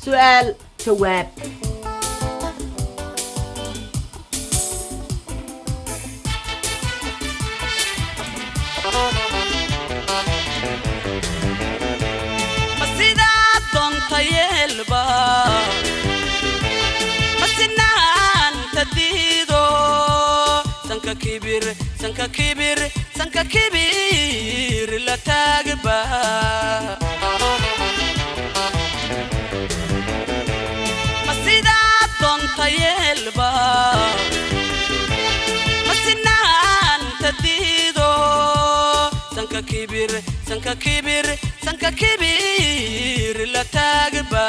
سؤال جواب. سنك كبير لا تقبى مسيدا طنط يلبا مسنان تديدو سنك كبير لا تقبى.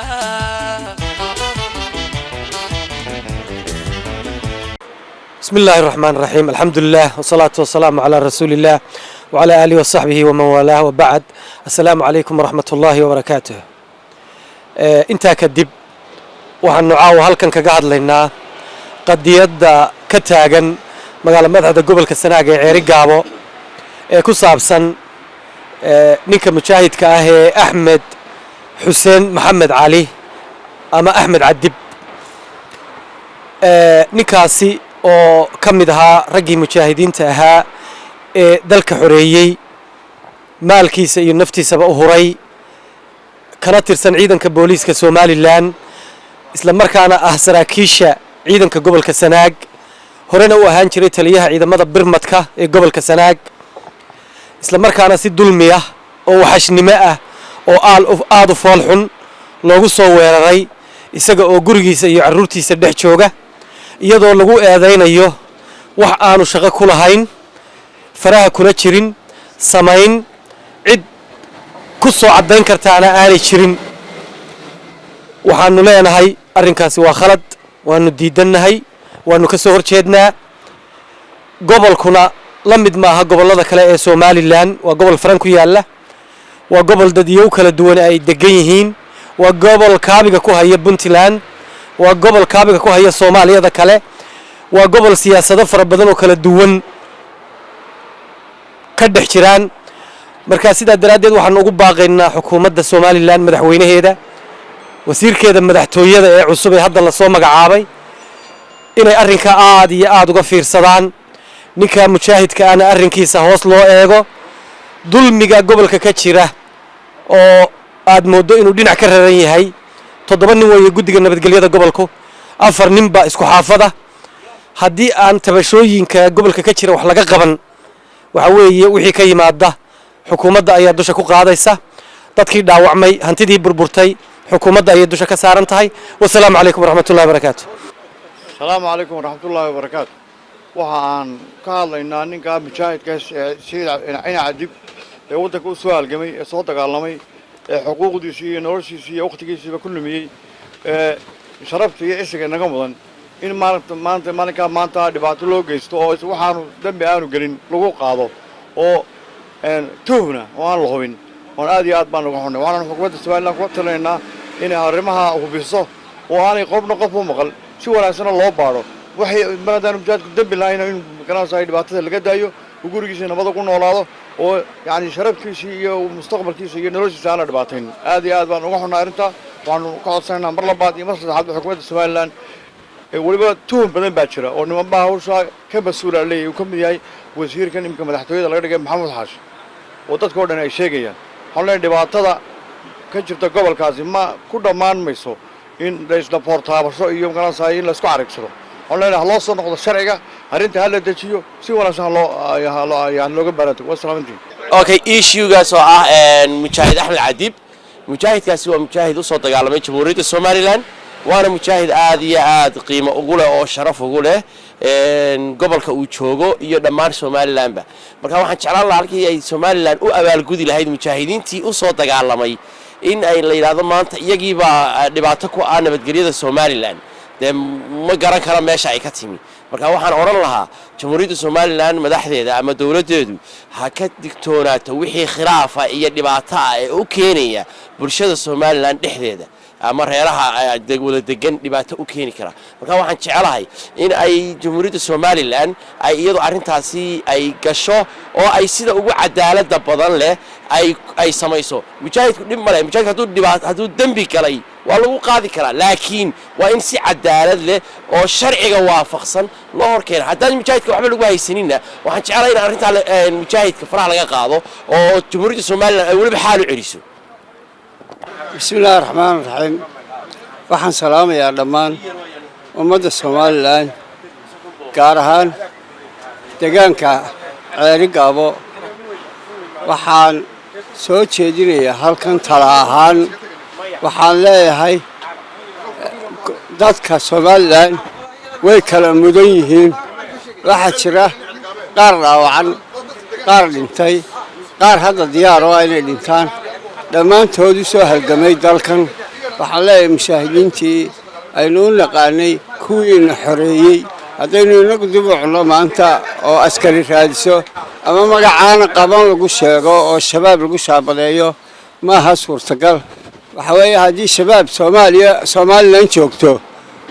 بسم الله الرحمن الرحيم. الحمد لله والصلاة والسلام على رسول الله وعلى آله وصحبه ومن والاه وبعد. السلام عليكم ورحمة الله وبركاته. انت كدب waxaan nocaaw halkan kaga hadlaynaa qadiyada ka taagan magaalada madaxda gobolka Sanaag ee Ceeri Gaabo ee ku saabsan ninka mujaahidka ah ee Axmed Xuseen Maxamed Cali ama Axmed Cadib ninkaasi oo kamid ahaa raggii mujaahidiinta ahaa ee dalka xoreeyay maalkiisa iyo naftiisaba u huray kana tirsan ciidanka booliiska Somaliland isla markaana ah saraakiisha ciidanka gobolka Sanaag horena u ahaan jiray taliyaha ciidamada birmadka ee gobolka Sanaag isla markaana si dulmi ah oo waxashnimo ah oo aad u fool xun loogu soo weeraray isaga oo gurigiisa iyo carruurtiisa dhex jooga iyadoo lagu eedeynayo wax aanu shaqo ku lahayn faraha kula jirin samayn cid ku soo cadeyn kartaana aanay jirin. waxaanu leenahay arrinkaasi waa khalad waanu diidanahay waanu ka soo horjeednaa. gobolkuna la mid maaha gobolada kale ee Somaliland waa gobol Faran ku yaala waa gobol dadyow kala duwan ay degan yihiin waa gobol kaabiga ku haya Puntland waa gobol kaabiga ku haya Soomaaliyada kale waa gobol siyaasado fara badan oo kala duwan ka dhex jiraan. marka sidaa daraadeed waxaan ugu baaqaynaa xukuumadda Somaliland madaxweynaheeda wasiirkeeda madaxtooyada ee cusub ee hadda la soo magacaabay inay arrinka aad iyo aad uga fiirsadaan ninka mujaahidka ana arrinkiisa hoos loo eego dulmiga gobolka ka jira oo aad moodo inuu dhinac ka raran yahay 7 nin way guddiga nabadgelyada gobolku 4 nin ba isku xaafada haddii aan tabashooyinka gobolka ka jira wax laga qaban waxa weeye wixii ka yimaada xukuumadda ayaa dusha ku qaadaysa dadkii dhaawacmay hantidii burburtay xukuumadda ayaa dusha ka saaran tahay. wassalaamu calaykum waraxmatullaahi wabarakaatu. السلام عليكم ورحمة الله وبركاته. وحان قال إن أنك مشاهد كاش سيد عين عديب ودك سؤال جمي صوتك علمي حقوق دي شيء نورسي شيء أختك شيء بكل مي شرفت يسك نجمضا إن ما أنت دبعت له جست أو وحان دم بيانو جرين لقو قاضو أو توهنا وان لهوين وان أدي أدبان لقوهنا وان حكومة السؤال لك وقت لنا إن هرمها وبيصه وان قبنا قفوا مقل شو ولا سنة الله بارو وحي بلدان مجاد دب لاين إن كنا سايد بعثة اللي قد أيو وجوري كيسنا ما تكون ولا هذا ويعني شرب كيسي ومستقبل كيسي نروج سنة دبعتين هذه أدبان وحنا أرنتا وان قاعد سنة مرة بعد يمسك حد حكومة السؤال لان ولبا توم بدن باتشرا ونما باهوشا كبسورة لي وكم جاي وزير كان يمكن مدحتوي الله يرجع محمد حاش وتذكرنا أي شيء جيا حنا دبعتها كجبت قبل كازي ما كل مان ميسو إن رئيس دبورتها بسوا يوم كنا سايين لسكو عاركسرو حنا خلاص نقطة شرعية هرنت هلا تجيو سي ولا شان الله يعني لو قبلت والسلام عليكم. Okay issue gaas oo ah mujaahid Axmed Cadib mujaahidkaasi waa mujaahid u soo dagaalamay Jamhuuriyadda Somaliland waana mujaahid aad iyo aad qiimo ugu leh oo sharaf ugu leh gobolka uu joogo iyo dhammaan Somaliland ba marka waxaan jeclaan lahaa halkii ay Somaliland u abaalgudi lahayd mujaahidiintii u soo dagaalamay in ay la yiraahdo maanta iyagiiba dhibaato ku ah nabadgelyada Somaliland ma garan kara meesha ay ka timi marka waxaan oran lahaa Jamhuuriyadda Somaliland madaxdeeda ama dawladeedu ha ka digtoonaato wixii khilaafa iyo dhibaato ah ee u keenaya bulshada Somaliland dhexdeeda ama reeraha wada degan dhibaato u keeni kara marka waxaan jecelahay in ay Jamhuuriyadda Somaliland ay iyadu arintaasi ay gasho oo ay sida ugu cadaalada badan leh ay samayso mujaahidku dhib male mujaahid haduu dambi galay waa lagu qaadi karaa laakiin waa in si cadaalad leh oo sharciga waafaqsan loo horkeeno haddaan mujaahidka waxba lagu haysanina waxaan jecelahay in arrintaa mujaahidka faraha laga qaado oo jamhuuriyadda Soomaaliland ay waliba xaal u celiso bismillaahi raxmaani raxiim waxaan salaamayaa dhammaan ummadda Soomaaliland gaar ahaan deegaanka Ceeri Gaabo waxaan soo jeedinayaa halkan tala ahaan waxaan leeyahay dadka Soomaaliland way kala mudan yihiin waxa jira qaar dhaawacan qaar dhintay qaar hadda diyaar oo inay dhintaan dhammaantood u soo halgamay dalkan waxaan leeyahay mushaahidiintii aynu u naqaanay kuwiina xoreeyey haddaynu inagu dib u cunno maanta oo askari raadiso ama magacaana qaban lagu sheego oo shabaab lagu shaabadeeyo maaha suurtagal waxa weeye haddii shabaab Soomaaliland joogto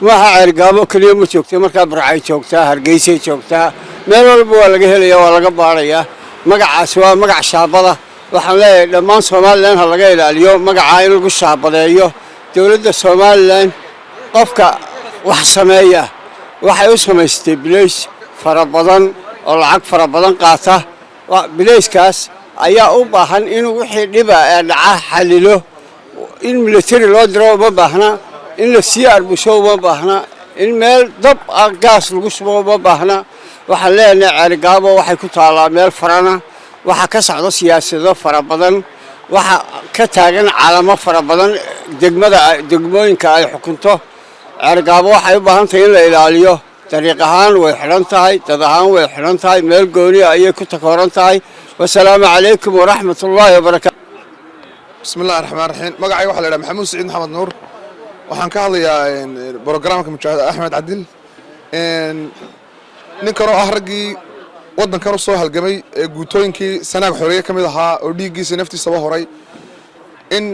maaha Ceeri Gaabo kaliya ma joogto markaa Burcay joogtaa Hargeysa joogtaa meel walba waa laga helayaa waa laga baarayaa magacaas waa magac shaabada waxaan leeyahay dhammaan Soomaaliland ha laga ilaaliyo magaca in lagu shaabadeeyo dawladda Soomaaliland qofka wax sameeya waxay u samaystay bileys fara badan oo lacag fara badan qaata bileyskaas ayaa u baahan inuu wixii dhiba ee dhaca xalilo in military loo diro uma baahna in la sii arbusho uma baahna in meel dab gaas lagu shubo uma baahna waxaan leenahay Ceeri Gaabo waxay ku taalaa meel farana waxa ka socda siyaasado fara badan waxa ka taagan calamo fara badan degmooyinka ay xukunto Ceeri Gaabo waxay u baahan tahay in la ilaaliyo dariiq ahaan way xiran tahay dad ahaan way xiran tahay meel gooni ayay ku takooran tahay wassalaamu calaykum waraxmatullaahi wabarakaatu bismillaahi raxmaani raxiim magacayga waxaa la yidhaha maxamuud siciid maxamed nuur waxaan ka hadlayaa brogramka mujaahid axmed cadil ninkan oo ah raggii waddankan u soo halgamay ee guutooyinkii sanaag xoreeye ka mid ahaa oo dhiiggiisa naftiisaba horay in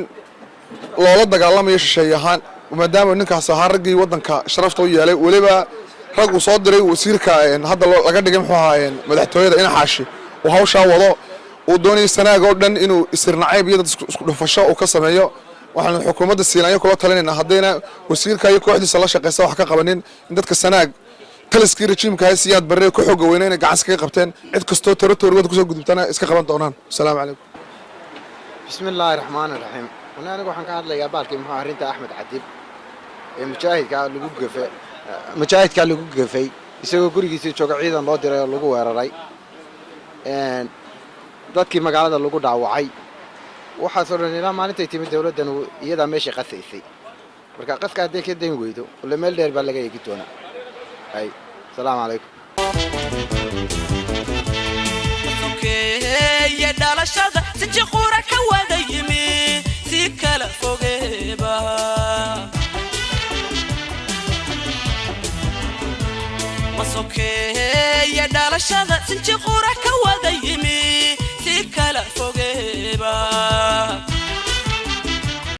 loola dagaalamayo shisheeye ahaan maadaama ninkaas ahaa raggii waddanka sharafta u yeelay weliba rag uu soo diray wasiirka hadda laga dhigay muxuu ahaa madaxtooyada ina xaashi uu hawshaa wado uu doonayay sanaag oo dhan inuu isirnacayb iyo dad isku dhufasho uu ka sameeyo waxaan xukuumadda siinayo kula talinaynaa haddayna wasiirka iyo kooxdiisa la shaqeysa wax ka qabanin in dadka sanaag taliskii rejiimka siyaad barre ku xooga weyna inay gacan iskaga qabteen cid kastoo territory-gooda kusoo gudubtana iska qaban doonaan asalaamu calaykum bismillaahi raxmaani raxiim aniga waxaan ka hadlayaa baalkii muxuu arrinta axmed cadib ee mujaahidka lagu gafay isagoo gurigiisa jooga ciidan loo diray oo lagu weeraray dadkii magaalada lagu dhaawacay waxaasoo dhan ilaa maalintay timid dawladdan iyadaa meeshii qasaysay marka qaska hadday ka dayn weydo ule meel dheer baa laga eegi doonaa hay salaamu calaykum sokeeye dhalashada si jiqura ka wada yimi si kala fogeeba sokeeye dhalashada si jiqura